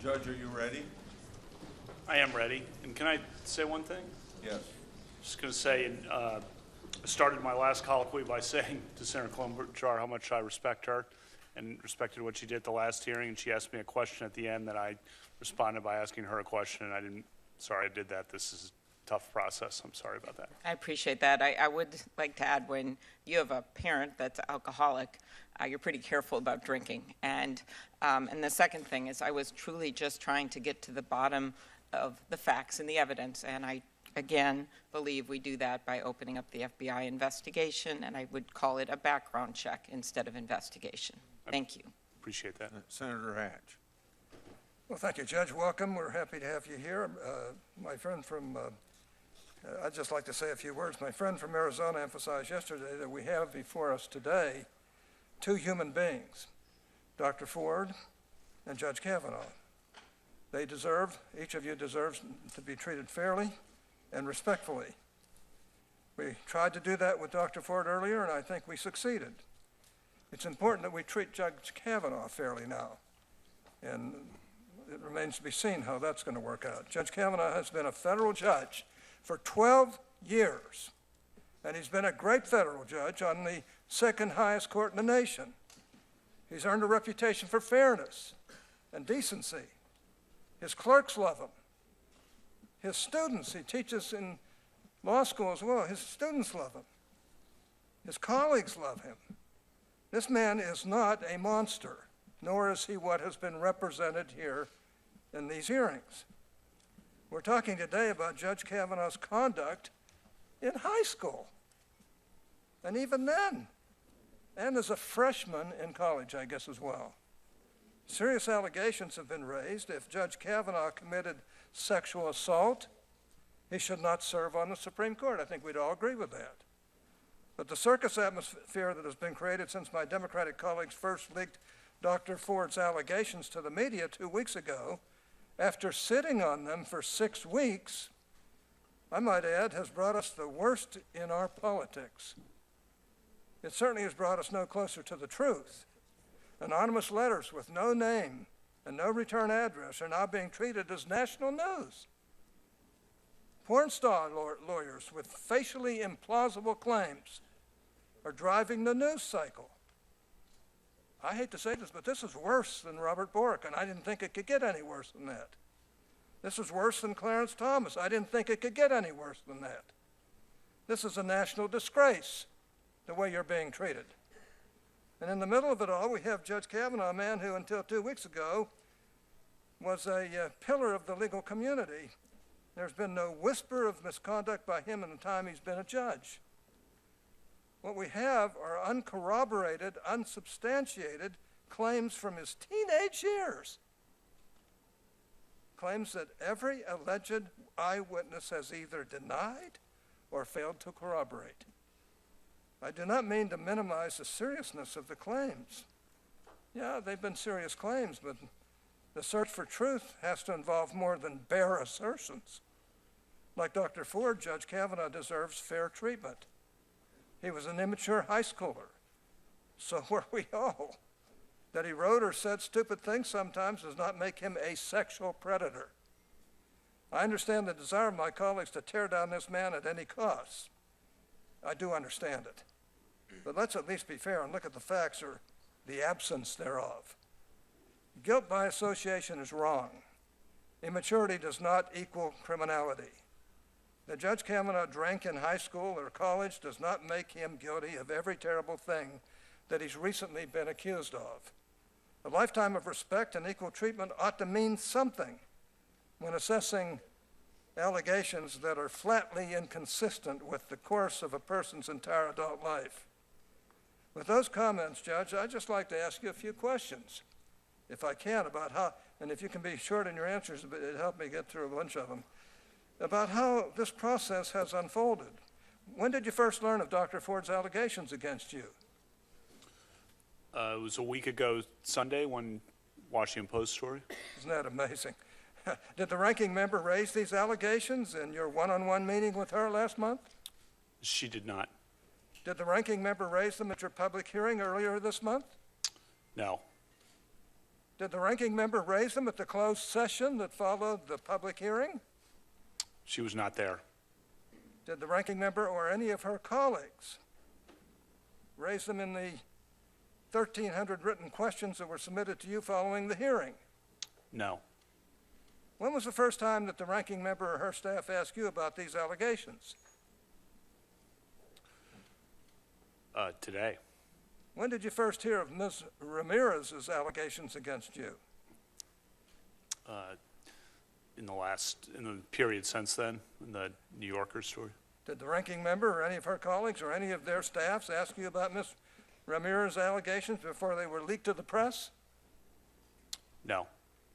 Judge, are you ready? I am ready. And can I say one thing? Yes. Just going to say, I started my last colloquy by saying to Senator Klobuchar how much I respect her and respected what she did at the last hearing. And she asked me a question at the end that I responded by asking her a question. And sorry I did that. This is a tough process. I'm sorry about that. I appreciate that. I would like to add, when you have a parent that's alcoholic, you're pretty careful about drinking. And the second thing is, I was truly just trying to get to the bottom of the facts and the evidence. And I, again, believe we do that by opening up the FBI investigation, and I would call it a background check instead of investigation. Thank you. Appreciate that. Senator Hatch. Well, thank you, Judge. Welcome. We're happy to have you here. My friend from, I'd just like to say a few words. My friend from Arizona emphasized yesterday that we have before us today two human beings, Dr. Ford and Judge Kavanaugh. Each of you deserves to be treated fairly and respectfully. We tried to do that with Dr. Ford earlier, and I think we succeeded. It's important that we treat Judge Kavanaugh fairly now, and it remains to be seen how that's going to work out. Judge Kavanaugh has been a federal judge for 12 years, and he's been a great federal judge on the second highest court in the nation. He's earned a reputation for fairness and decency. His clerks love him. His students, he teaches in law school as well, his students love him. His colleagues love him. This man is not a monster, nor is he what has been represented here in these hearings. We're talking today about Judge Kavanaugh's conduct in high school, and even then, and as a freshman in college, I guess, as well. Serious allegations have been raised. If Judge Kavanaugh committed sexual assault, he should not serve on the Supreme Court. I think we'd all agree with that. But the circus atmosphere that has been created since my Democratic colleagues first leaked Dr. Ford's allegations to the media 2 weeks ago, after sitting on them for 6 weeks, I might add, has brought us the worst in our politics. It certainly has brought us no closer to the truth. Anonymous letters with no name and no return address are now being treated as national news. Porn star lawyers with facially implausible claims are driving the news cycle. I hate to say this, but this is worse than Robert Bork, and I didn't think it could get any worse than that. This is worse than Clarence Thomas. I didn't think it could get any worse than that. This is a national disgrace, the way you're being treated. And in the middle of it all, we have Judge Kavanaugh, a man who until 2 weeks ago was a pillar of the legal community. There's been no whisper of misconduct by him in the time he's been a judge. What we have are uncorroborated, unsubstantiated claims from his teenage years. Claims that every alleged eyewitness has either denied or failed to corroborate. I do not mean to minimize the seriousness of the claims. Yeah, they've been serious claims, but the search for truth has to involve more than bare assertions. Like Dr. Ford, Judge Kavanaugh deserves fair treatment. He was an immature high schooler. So were we all. That he wrote or said stupid things sometimes does not make him a sexual predator. I understand the desire of my colleagues to tear down this man at any cost. I do understand it. But let's at least be fair and look at the facts or the absence thereof. Guilt by association is wrong. Immaturity does not equal criminality. That Judge Kavanaugh drank in high school or college does not make him guilty of every terrible thing that he's recently been accused of. A lifetime of respect and equal treatment ought to mean something when assessing allegations that are flatly inconsistent with the course of a person's entire adult life. With those comments, Judge, I'd just like to ask you a few questions, if I can, about how, and if you can be short in your answers, it'd help me get through a bunch of them, about how this process has unfolded. When did you first learn of Dr. Ford's allegations against you? It was a week ago Sunday, one Washington Post story. Isn't that amazing? Did the ranking member raise these allegations in your one-on-one meeting with her last month? She did not. Did the ranking member raise them at your public hearing earlier this month? No. Did the ranking member raise them at the closed session that followed the public hearing? She was not there. Did the ranking member or any of her colleagues raise them in the 1,300 written questions that were submitted to you following the hearing? No. When was the first time that the ranking member or her staff asked you about these allegations? Today. When did you first hear of Ms. Ramirez's allegations against you? In the period since then, in the New Yorker story. Did the ranking member or any of her colleagues or any of their staffs ask you about Ms. Ramirez's allegations before they were leaked to the press? No.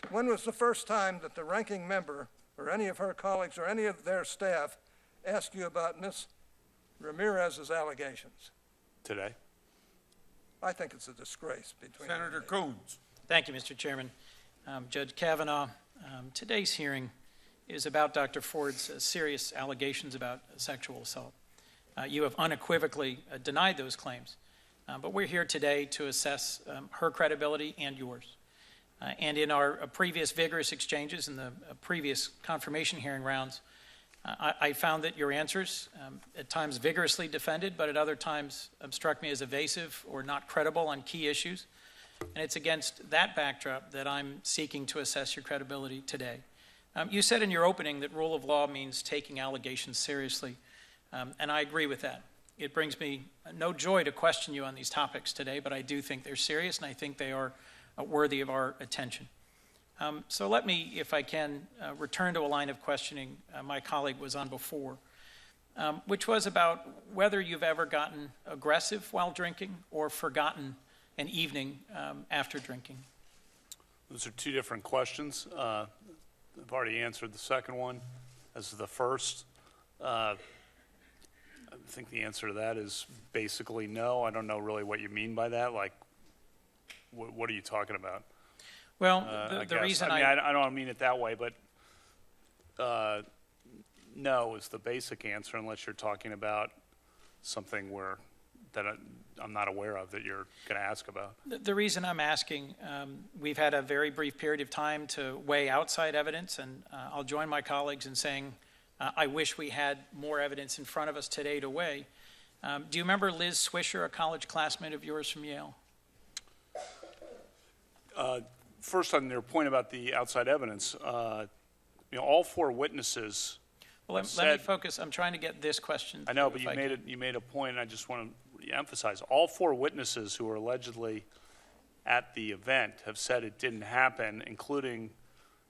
When was the first time that the ranking member or any of her colleagues or any of their staff asked you about Ms. Ramirez's allegations? Today. I think it's a disgrace between you and Senator me. Coons. Thank you, Mr. Chairman. Judge Kavanaugh, today's hearing is about Dr. Ford's serious allegations about sexual assault. You have unequivocally denied those claims, but we're here today to assess her credibility and yours. And in our previous vigorous exchanges in the previous confirmation hearing rounds, I found that your answers, at times vigorously defended, but at other times struck me as evasive or not credible on key issues. And it's against that backdrop that I'm seeking to assess your credibility today. You said in your opening that rule of law means taking allegations seriously, and I agree with that. It brings me no joy to question you on these topics today, but I do think they're serious, and I think they are worthy of our attention. So let me, if I can, return to a line of questioning my colleague was on before, which was about whether you've ever gotten aggressive while drinking or forgotten an evening after drinking. Those are two different questions. I've already answered the second one. As to the first, I think the answer to that is basically no. I don't know really what you mean by that. Like, what are you talking about? Well, I the guess. reason I don't mean it that way, but no is the basic answer, unless you're talking about something that I'm not aware of that you're going to ask about. The reason I'm asking, we've had a very brief period of time to weigh outside evidence, and I'll join my colleagues in saying I wish we had more evidence in front of us today to weigh. Do you remember Liz Swisher, a college classmate of yours from Yale? First, on your point about the outside evidence, all four witnesses. Well, let me focus. I'm trying to get this question. I know, but you made a point, and I just want to emphasize. All four witnesses who were allegedly at the event have said it didn't happen, including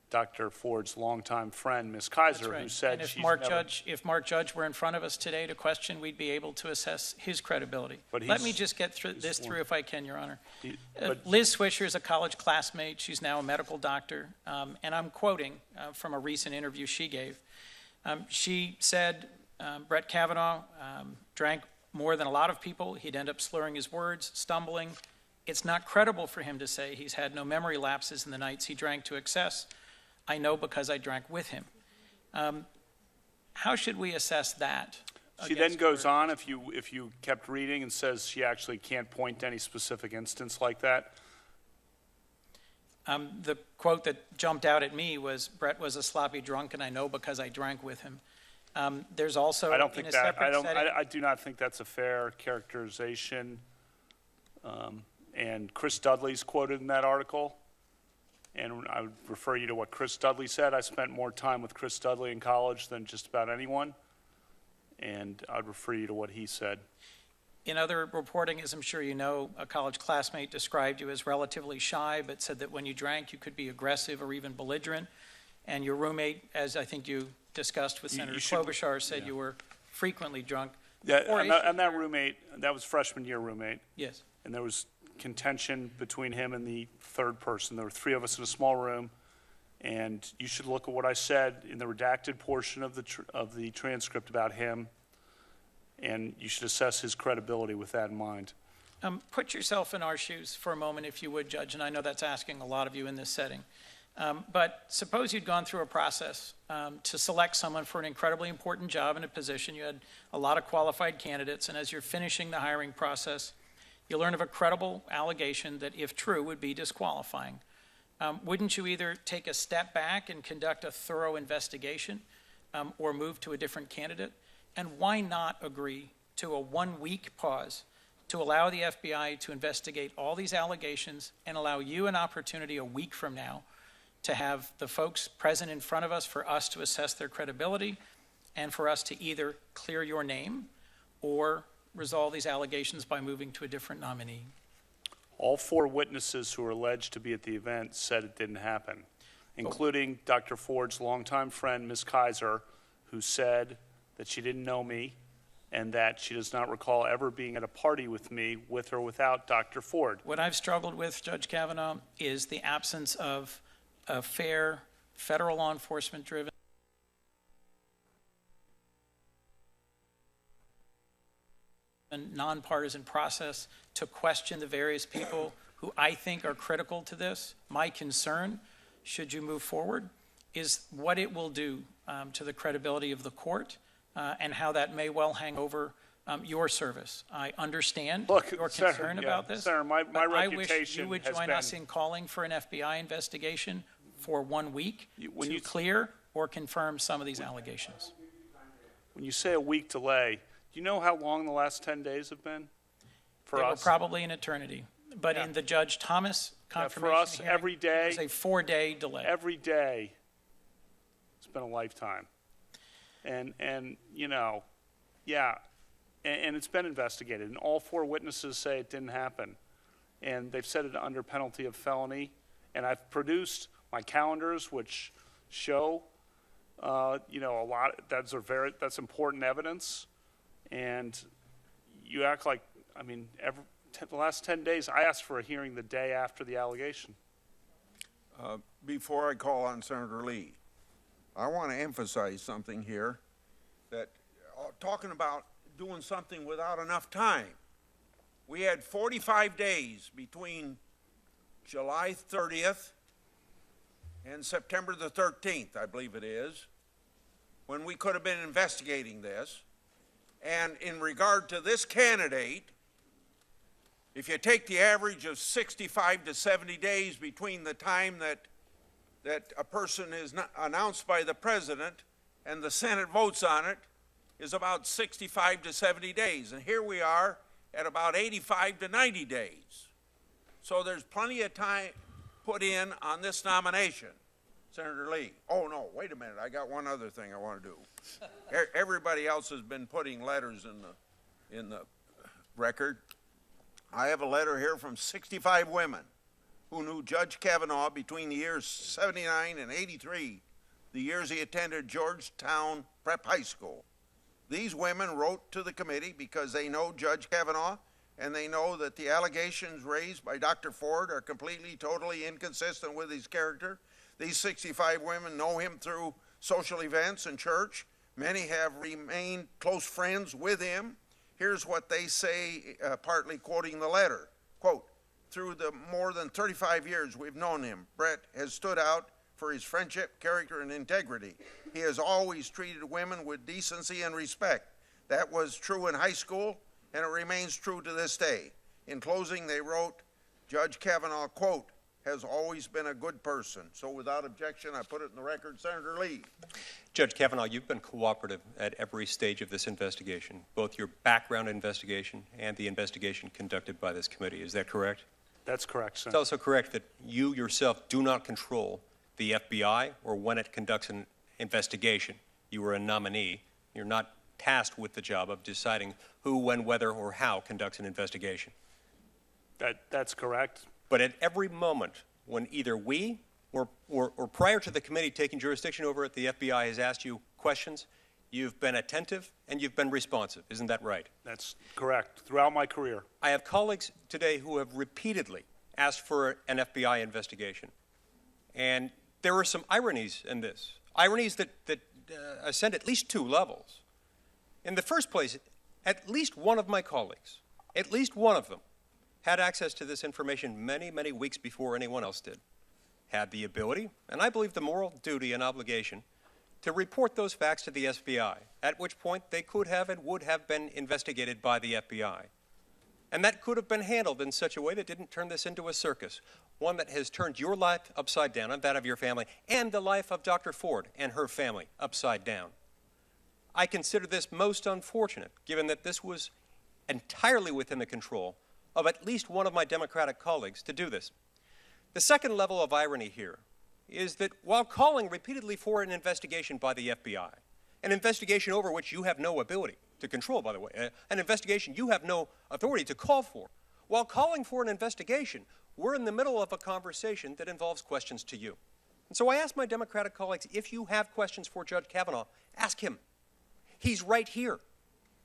Dr. Ford's longtime friend, Ms. Kaiser, That's right. who said and if she's Mark never... if Mark Judge were in front of us today to question, we'd be able to assess his credibility. But Let me just get through if I can, Your Honor. but- Liz Swisher is a college classmate. She's now a medical doctor, and I'm quoting from a recent interview she gave. She said Brett Kavanaugh drank more than a lot of people. He'd end up slurring his words, stumbling. It's not credible for him to say he's had no memory lapses in the nights he drank to excess. I know because I drank with him. How should we assess that? She then goes on, if you kept reading, and says she actually can't point to any specific instance like that. The quote that jumped out at me was, Brett was a sloppy drunk, and I know because I drank with him. There's also, I don't think in a that, separate setting... I do not think that's a fair characterization. And Chris Dudley's quoted in that article. And I would refer you to what Chris Dudley said. I spent more time with Chris Dudley in college than just about anyone. And I'd refer you to what he said. In other reporting, as I'm sure you know, a college classmate described you as relatively shy, but said that when you drank, you could be aggressive or even belligerent. And your roommate, as I think you discussed with Senator Klobuchar, said you were frequently drunk. Yeah, and that roommate, that was freshman year roommate. Yes. And there was contention between him and the third person. There were three of us in a small room, and you should look at what I said in the redacted portion of the transcript about him, and you should assess his credibility with that in mind. Put yourself in our shoes for a moment, if you would, Judge, and I know that's asking a lot of you in this setting. But suppose you'd gone through a process to select someone for an incredibly important job and a position. You had a lot of qualified candidates, and as you're finishing the hiring process, you learn of a credible allegation that, if true, would be disqualifying. wouldn't you either take a step back and conduct a thorough investigation or move to a different candidate? And why not agree to a 1-week pause to allow the FBI to investigate all these allegations and allow you an opportunity a week from now to have the folks present in front of us for us to assess their credibility and for us to either clear your name or resolve these allegations by moving to a different nominee? All 4 witnesses who were alleged to be at the event said it didn't happen, including Dr. Ford's longtime friend, Ms. Kaiser, who said that she didn't know me and that she does not recall ever being at a party with me, with or without Dr. Ford. What I've struggled with, Judge Kavanaugh, is the absence of a fair federal law enforcement driven and nonpartisan process to question the various people who I think are critical to this. My concern, should you move forward, is what it will do to the credibility of the court and how that may well hang over your service. I understand your concern about this. Senator, my but I wish reputation you would has join been- us in calling for an FBI investigation for 1 week when to you- clear or confirm some of these allegations. When you say a week delay, do you know how long the last 10 days have been for They were us? probably an eternity. But Yeah. in the Judge Thomas confirmation us, hearing, every day- it was a 4-day delay. Every day, it's been a lifetime. And you know, yeah, and it's been investigated, and all 4 witnesses say it didn't happen. And they've said it under penalty of felony. And I've produced my calendars, which show, you know, a lot, that's important evidence. And you act like, I mean, the last 10 days, I asked for a hearing the day after the allegation. Before I call on Senator Lee, I want to emphasize something here that talking about doing something without enough time. We had 45 days between July 30th and September the 13th, I believe it is, when we could have been investigating this. And in regard to this candidate, if you take the average of 65 to 70 days between the time that a person is announced by the president and the Senate votes on it, is about 65 to 70 days. And here we are at about 85 to 90 days. So there's plenty of time put in on this nomination. Senator Lee. Oh, no, wait a minute. I got one other thing I want to do. Everybody else has been putting letters in the record. I have a letter here from 65 women who knew Judge Kavanaugh between the years 79 and 83, the years he attended Georgetown Prep High School. These women wrote to the committee because they know Judge Kavanaugh and they know that the allegations raised by Dr. Ford are completely, totally inconsistent with his character. These 65 women know him through social events and church. Many have remained close friends with him. Here's what they say, partly quoting the letter. Quote, through the more than 35 years we've known him, Brett has stood out for his friendship, character, and integrity. He has always treated women with decency and respect. That was true in high school, and it remains true to this day. In closing, they wrote, Judge Kavanaugh, quote, has always been a good person. So without objection, I put it in the record. Senator Lee. Judge Kavanaugh, you've been cooperative at every stage of this investigation, both your background investigation and the investigation conducted by this committee. Is that correct? That's correct, It's Senator. also correct that you yourself do not control the FBI or when it conducts an investigation. You are a nominee. You're not tasked with the job of deciding who, when, whether, or how conducts an investigation. That's correct. But at every moment when either we or prior to the committee taking jurisdiction over it, the FBI has asked you questions, you've been attentive and you've been responsive. Isn't that right? That's correct. Throughout my career. I have colleagues today who have repeatedly asked for an FBI investigation. And there are some ironies in this, ironies that ascend at least 2 levels. In the first place, at least one of my colleagues, at least one of them, had access to this information many, many weeks before anyone else did, had the ability, and I believe the moral duty and obligation, to report those facts to the FBI, at which point they could have and would have been investigated by the FBI. And that could have been handled in such a way that didn't turn this into a circus, one that has turned your life upside down and that of your family, and the life of Dr. Ford and her family upside down. I consider this most unfortunate, given that this was entirely within the control of at least one of my Democratic colleagues to do this. The second level of irony here is that while calling repeatedly for an investigation by the FBI, an investigation over which you have no ability to control, by the way, an investigation you have no authority to call for, while calling for an investigation, we're in the middle of a conversation that involves questions to you. And so I ask my Democratic colleagues, if you have questions for Judge Kavanaugh, ask him. He's right here.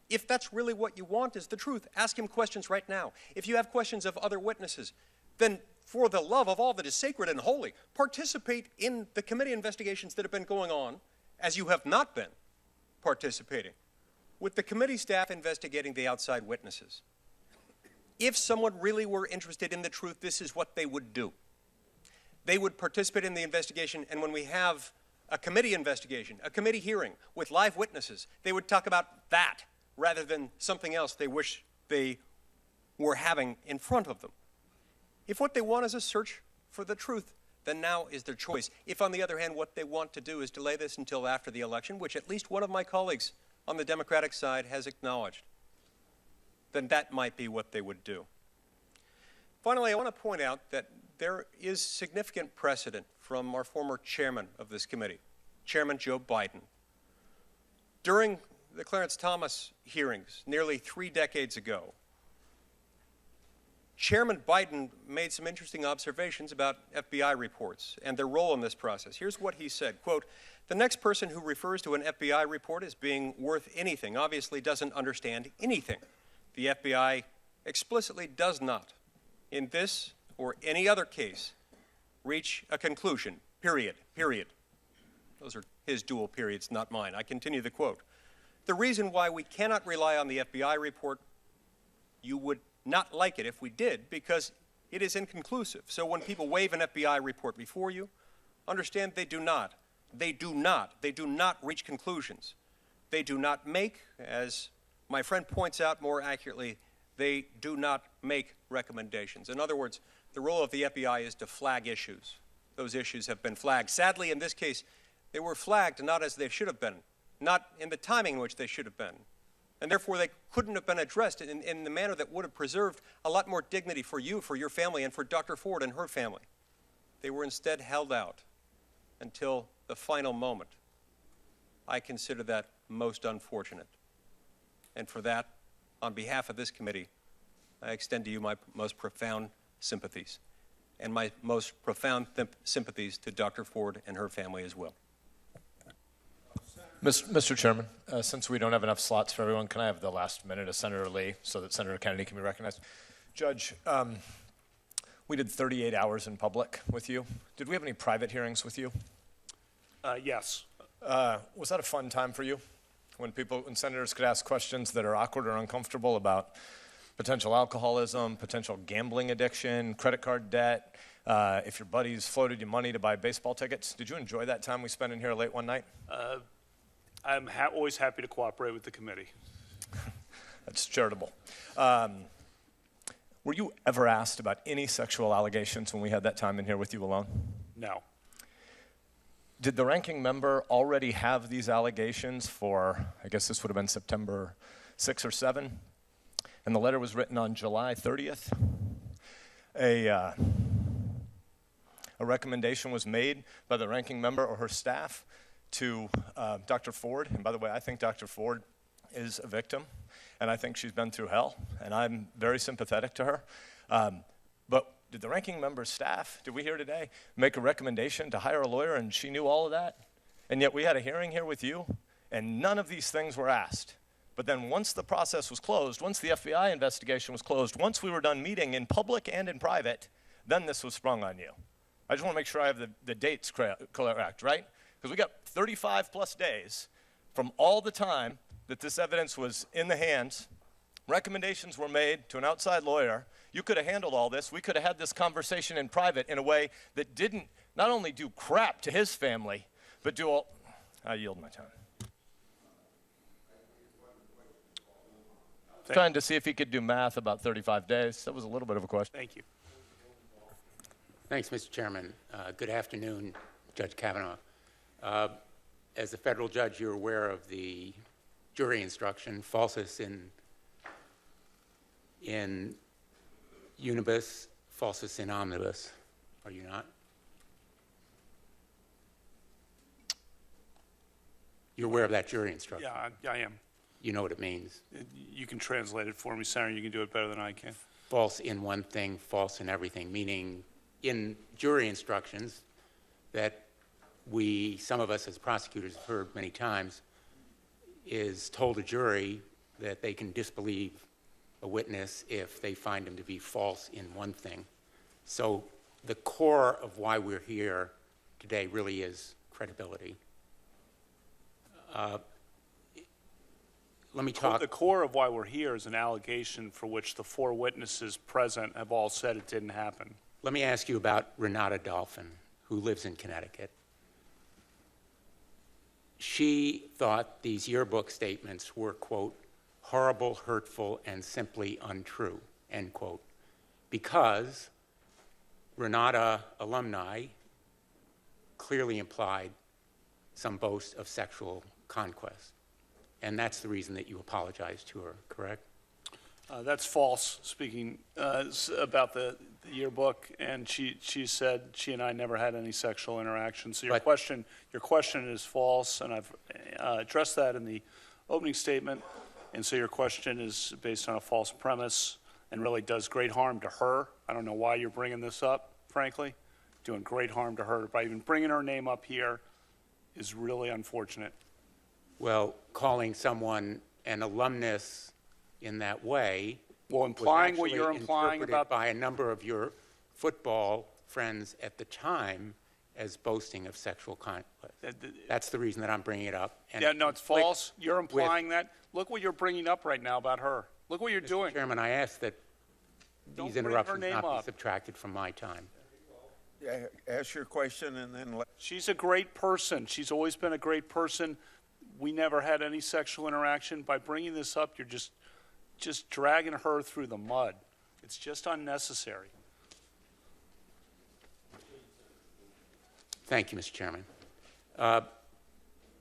If that's really what you want is the truth, ask him questions right now. If you have questions of other witnesses, then for the love of all that is sacred and holy, participate in the committee investigations that have been going on, as you have not been participating, with the committee staff investigating the outside witnesses. If someone really were interested in the truth, this is what they would do. They would participate in the investigation, and when we have a committee investigation, a committee hearing with live witnesses, they would talk about that rather than something else they wish they were having in front of them. If what they want is a search for the truth, then now is their choice. If, on the other hand, what they want to do is delay this until after the election, which at least one of my colleagues on the Democratic side has acknowledged, then that might be what they would do. Finally, I want to point out that there is significant precedent from our former chairman of this committee, Chairman Joe Biden. During the Clarence Thomas hearings nearly 3 decades ago, Chairman Biden made some interesting observations about FBI reports and their role in this process. Here's what he said, quote, "The next person who refers to an FBI report as being worth anything obviously doesn't understand anything. The FBI explicitly does not, in this or any other case, reach a conclusion, period. Those are his dual periods, not mine. I continue the quote. "The reason why we cannot rely on the FBI report, you would not like it if we did, because it is inconclusive. So when people wave an FBI report before you, understand they do not reach conclusions. They do not make, as my friend points out more accurately, they do not make recommendations. In other words, the role of the FBI is to flag issues. Those issues have been flagged. Sadly, in this case, they were flagged not as they should have been, not in the timing in which they should have been. And therefore, they couldn't have been addressed in the manner that would have preserved a lot more dignity for you, for your family, and for Dr. Ford and her family. They were instead held out until the final moment. I consider that most unfortunate. And for that, on behalf of this committee, I extend to you my most profound sympathies, and my most profound sympathies to Dr. Ford and her family as well. Mr. Chairman, since we don't have enough slots for everyone, can I have the last minute of Senator Lee so that Senator Kennedy can be recognized? Judge, we did 38 hours in public with you. Did we have any private hearings with you? Yes. Was that a fun time for you? When senators could ask questions that are awkward or uncomfortable about potential alcoholism, potential gambling addiction, credit card debt, if your buddies floated you money to buy baseball tickets. Did you enjoy that time we spent in here late one night? I'm always happy to cooperate with the committee. That's charitable. Were you ever asked about any sexual allegations when we had that time in here with you alone? No. Did the ranking member already have these allegations for, I guess this would have been September 6 or 7? And the letter was written on July 30th. A recommendation was made by the ranking member or her staff to Dr. Ford. And by the way, I think Dr. Ford is a victim, and I think she's been through hell, and I'm very sympathetic to her. But did the ranking member's staff, did we hear today, make a recommendation to hire a lawyer, and she knew all of that? And yet we had a hearing here with you, and none of these things were asked. But then once the process was closed, once the FBI investigation was closed, once we were done meeting in public and in private, then this was sprung on you. I just want to make sure I have the dates correct, right? Because we got 35 plus days from all the time that this evidence was in the hands. Recommendations were made to an outside lawyer. You could have handled all this. We could have had this conversation in private in a way that didn't not only do crap to his family, but do all. I yield my time. trying to see if he could do math about 35 days. That was a little bit of a question. Thank you. Thanks, Mr. Chairman. Good afternoon, Judge Kavanaugh. As a federal judge, you're aware of the jury instruction, falsus in unibus, falsus in omnibus, are you not? You're aware of that jury instruction? Yeah, I am. You know what it means? You can translate it for me, Senator. You can do it better than I can. False in one thing, false in everything, meaning in jury instructions that some of us as prosecutors have heard many times, is told a jury that they can disbelieve a witness if they find him to be false in one thing. So the core of why we're here today really is credibility. Let me talk. The core of why we're here is an allegation for which the 4 witnesses present have all said it didn't happen. Let me ask you about Renata Dolphin, who lives in Connecticut. She thought these yearbook statements were, quote, horrible, hurtful, and simply untrue, end quote, because Renata alumni clearly implied some boast of sexual conquest. And that's the reason that you apologized to her, correct? That's false, speaking about the yearbook, and she said she and I never had any sexual interaction. So your question is false, and I've addressed that in the opening statement. And so your question is based on a false premise and really does great harm to her. I don't know why you're bringing this up, frankly. Doing great harm to her by even bringing her name up here is really unfortunate. Well, calling someone an alumnus in that way, well, implying was what you're implying about by a number of your football friends at the time as boasting of sexual conquest. That's the reason that I'm bringing it up. And yeah, no, it's false. You're implying that. Look what you're bringing up right now about her. Look what you're Mr. doing. Chairman, I ask that Don't these bring her interruptions name not up. be subtracted from my time. Yeah, ask your question and then let. She's a great person. She's always been a great person. We never had any sexual interaction. By bringing this up, you're just dragging her through the mud. It's just unnecessary. Thank you, Mr. Chairman.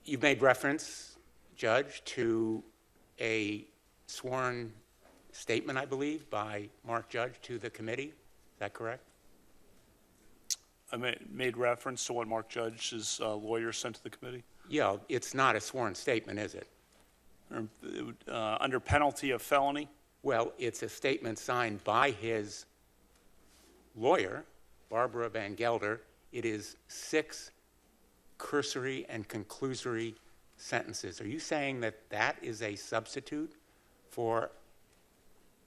You've made reference, Judge, to a sworn statement, I believe, by Mark Judge to the committee. Is that correct? I made reference to what Mark Judge's lawyer sent to the committee. Yeah, it's not a sworn statement, is it? Under penalty of felony. Well, it's a statement signed by his lawyer, Barbara Van Gelder. It is 6 cursory and conclusory sentences. Are you saying that that is a substitute for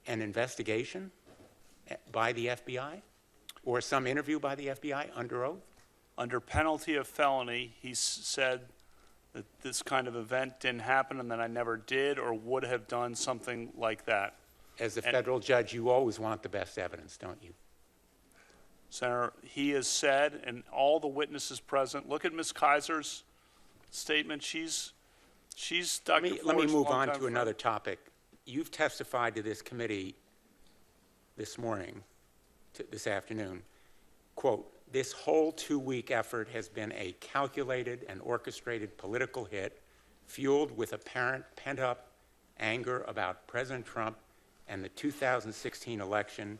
an investigation by the FBI or some interview by the FBI under oath? Under penalty of felony, he said that this kind of event didn't happen and that I never did or would have done something like that. As a federal judge, you always want the best evidence, don't you? Senator, he has said, and all the witnesses present, look at Ms. Kaiser's statement. She's Dr. Let me Ford's move on longtime to friend. another topic. You've testified to this committee this morning, this afternoon, quote, this whole 2-week effort has been a calculated and orchestrated political hit fueled with apparent pent-up anger about President Trump and the 2016 election,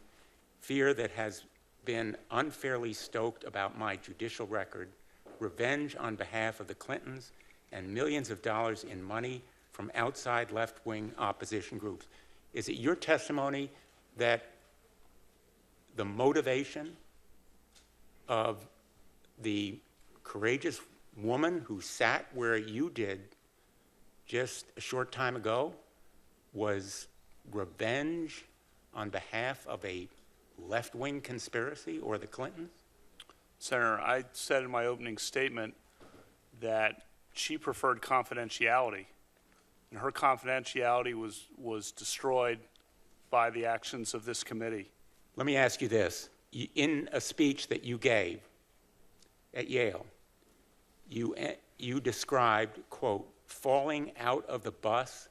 fear that has been unfairly stoked about my judicial record, revenge on behalf of the Clintons, and millions of dollars in money from outside left-wing opposition groups. Is it your testimony that the motivation of the courageous woman who sat where you did just a short time ago was revenge on behalf of a left-wing conspiracy or the Clintons? Senator, I said in my opening statement that she preferred confidentiality, and her confidentiality was destroyed by the actions of this committee. Let me ask you this. In a speech that you gave at Yale, you described, quote, falling out of the bus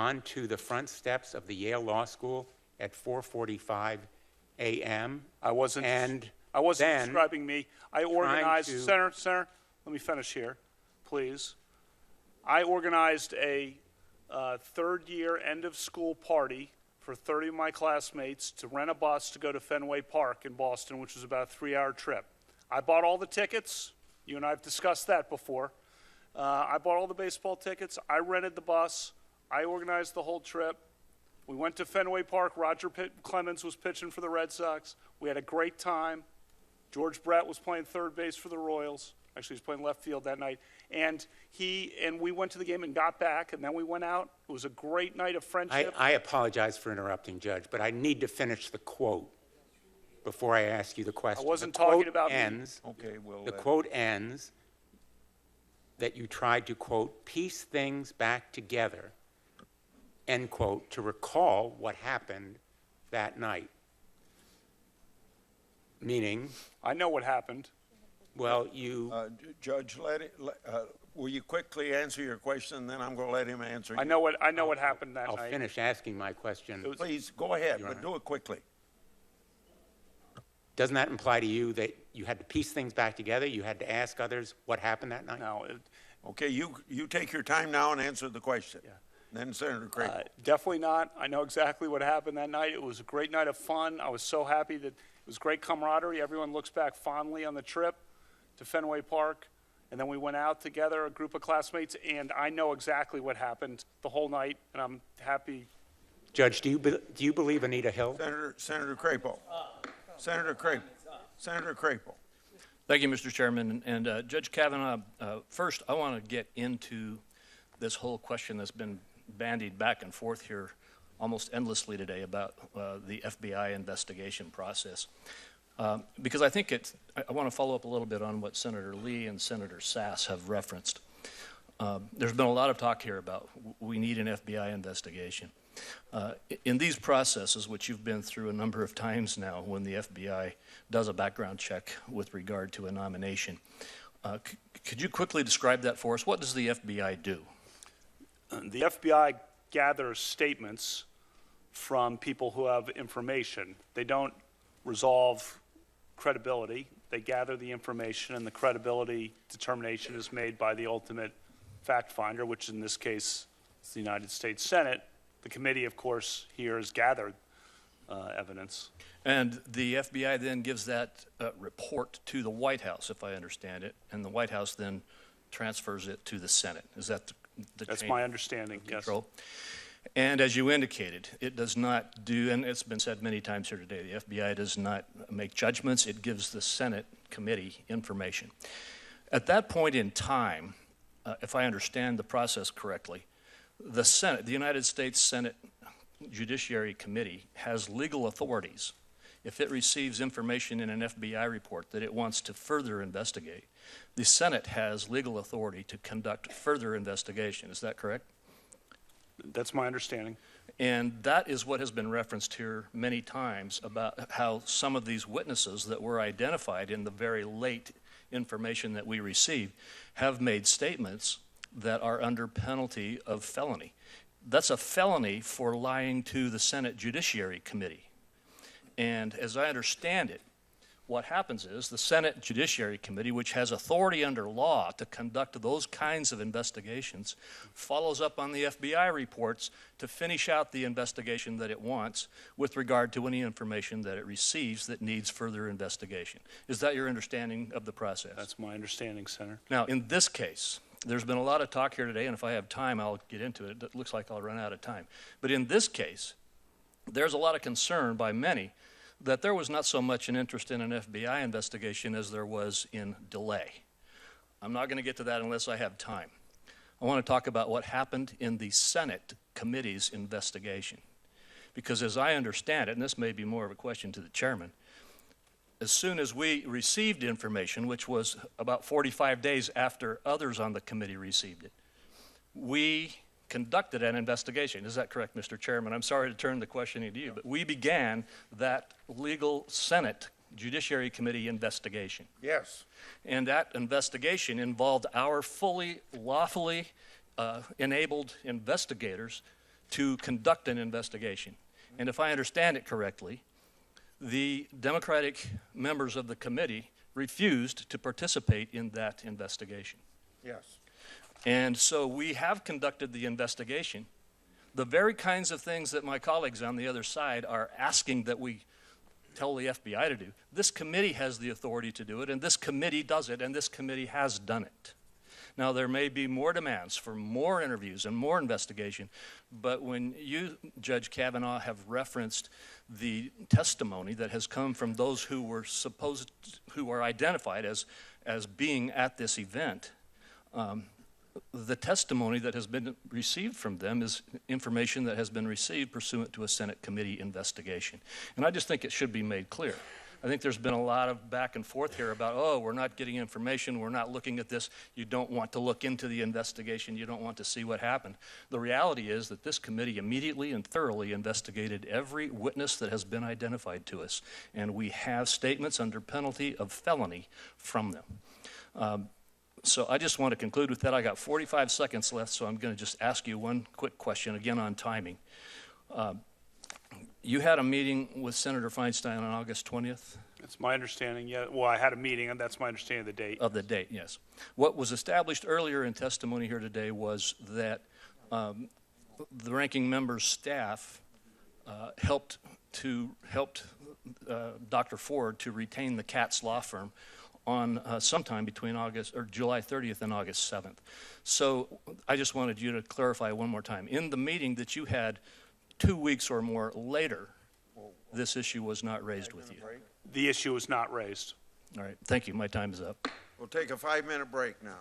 onto the front steps of the Yale Law School at 4:45 a.m. I wasn't and then describing me. I organized, to- Senator, let me finish here, please. I organized a third-year end-of-school party for 30 of my classmates to rent a bus to go to Fenway Park in Boston, which was about a 3-hour trip. I bought all the tickets. You and I have discussed that before. I bought all the baseball tickets. I rented the bus. I organized the whole trip. We went to Fenway Park. Roger Clemens was pitching for the Red Sox. We had a great time. George Brett was playing third base for the Royals. Actually, he was playing left field that night. And we went to the game and got back, and then we went out. It was a great night of friendship. I apologize for interrupting, Judge, but I need to finish the quote before I ask you the question. I wasn't The talking quote about me. ends, Okay, well, The quote ends that you tried to, quote, piece things back together, end quote, to recall what happened that night. Meaning, I know what happened. well, you, Judge, will you quickly answer your question, then I'm going to let him answer. I know what happened that I'll night. finish asking my question. Please, go ahead, Your but Honor. do it quickly. Doesn't that imply to you that you had to piece things back together? You had to ask others what happened that night? No, Okay, you take your time now and answer the question. Then Senator Craig. definitely not. I know exactly what happened that night. It was a great night of fun. I was so happy that it was great camaraderie. Everyone looks back fondly on the trip to Fenway Park. And then we went out together, a group of classmates, and I know exactly what happened the whole night, and I'm happy. Judge, do you believe Anita Hill? Senator Crapo. Senator Crapo. Thank you, Mr. Chairman. And Judge Kavanaugh, first, I want to get into this whole question that's been bandied back and forth here almost endlessly today about the FBI investigation process. Because I think I want to follow up a little bit on what Senator Lee and Senator Sass have referenced. There's been a lot of talk here about we need an FBI investigation. In these processes, which you've been through a number of times now, when the FBI does a background check with regard to a nomination, could you quickly describe that for us? What does the FBI do? The FBI gathers statements from people who have information. They don't resolve credibility. They gather the information, and the credibility determination is made by the ultimate fact finder, which in this case is the United States Senate. The committee, of course, here has gathered evidence. And the FBI then gives that report to the White House, if I understand it, and the White House then transfers it to the Senate. Is that the That's chain my understanding, of yes. control? And as you indicated, it does not do, and it's been said many times here today, the FBI does not make judgments. It gives the Senate committee information. At that point in time, if I understand the process correctly, the Senate, the United States Senate Judiciary Committee, has legal authorities. If it receives information in an FBI report that it wants to further investigate, the Senate has legal authority to conduct further investigation. Is that correct? That's my understanding. And that is what has been referenced here many times about how some of these witnesses that were identified in the very late information that we received have made statements that are under penalty of felony. That's a felony for lying to the Senate Judiciary Committee. And as I understand it, what happens is the Senate Judiciary Committee, which has authority under law to conduct those kinds of investigations, follows up on the FBI reports to finish out the investigation that it wants with regard to any information that it receives that needs further investigation. Is that your understanding of the process? That's my understanding, Senator. Now, in this case, there's been a lot of talk here today, and if I have time, I'll get into it. It looks like I'll run out of time. But in this case, there's a lot of concern by many that there was not so much an interest in an FBI investigation as there was in delay. I'm not going to get to that unless I have time. I want to talk about what happened in the Senate committee's investigation. Because as I understand it, and this may be more of a question to the chairman, as soon as we received information, which was about 45 days after others on the committee received it, we conducted an investigation. Is that correct, Mr. Chairman? I'm sorry to turn the questioning to you, but we began that legal Senate Judiciary Committee investigation. Yes. And that investigation involved our fully, lawfully enabled investigators to conduct an investigation. And if I understand it correctly, the Democratic members of the committee refused to participate in that investigation. Yes. And so we have conducted the investigation. The very kinds of things that my colleagues on the other side are asking that we tell the FBI to do. This committee has the authority to do it, and this committee does it, and this committee has done it. Now, there may be more demands for more interviews and more investigation, but when you, Judge Kavanaugh, have referenced the testimony that has come from those who were identified as being at this event, the testimony that has been received from them is information that has been received pursuant to a Senate committee investigation. And I just think it should be made clear. I think there's been a lot of back and forth here about, oh, we're not getting information, we're not looking at this, you don't want to look into the investigation, you don't want to see what happened. The reality is that this committee immediately and thoroughly investigated every witness that has been identified to us, and we have statements under penalty of felony from them. So I just want to conclude with that. I got 45 seconds left, so I'm going to just ask you one quick question, again on timing. You had a meeting with Senator Feinstein on August 20th? That's my understanding, yeah. Well, I had a meeting, and that's my understanding of the date. Of the date, yes. What was established earlier in testimony here today was that the ranking member's staff helped Dr. Ford to retain the Katz law firm on sometime between July 30th and August 7th. So I just wanted you to clarify one more time. In the meeting that you had 2 weeks or more later, this issue was not raised with you. The issue was not raised. All right, thank you. My time is up. We'll take a 5-minute break now.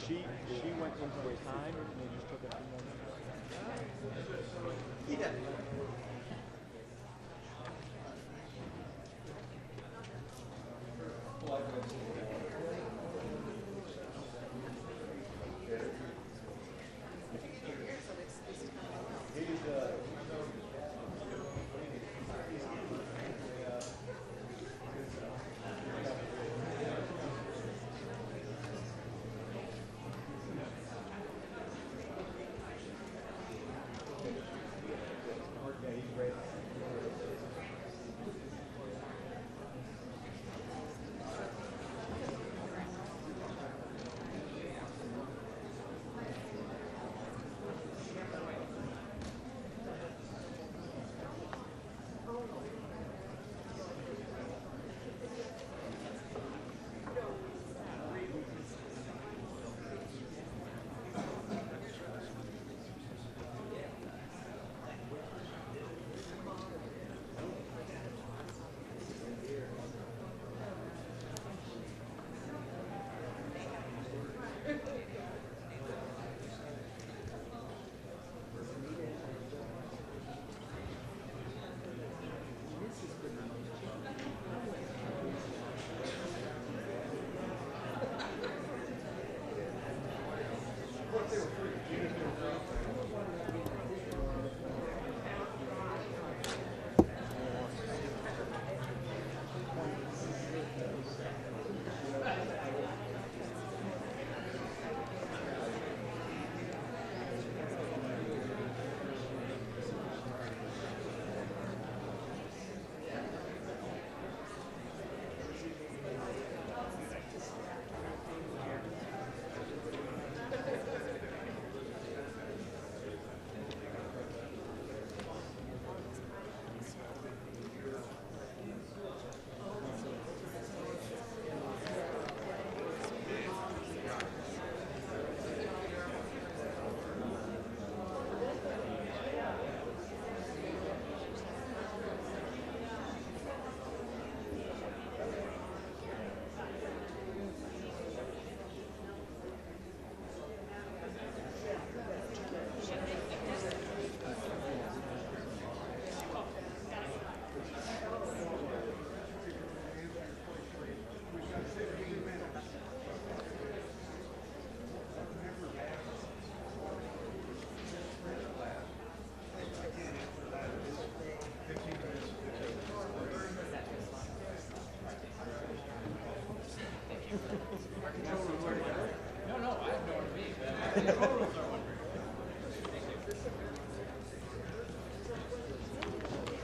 She went into a time and they just took a few more minutes. Yeah.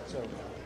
So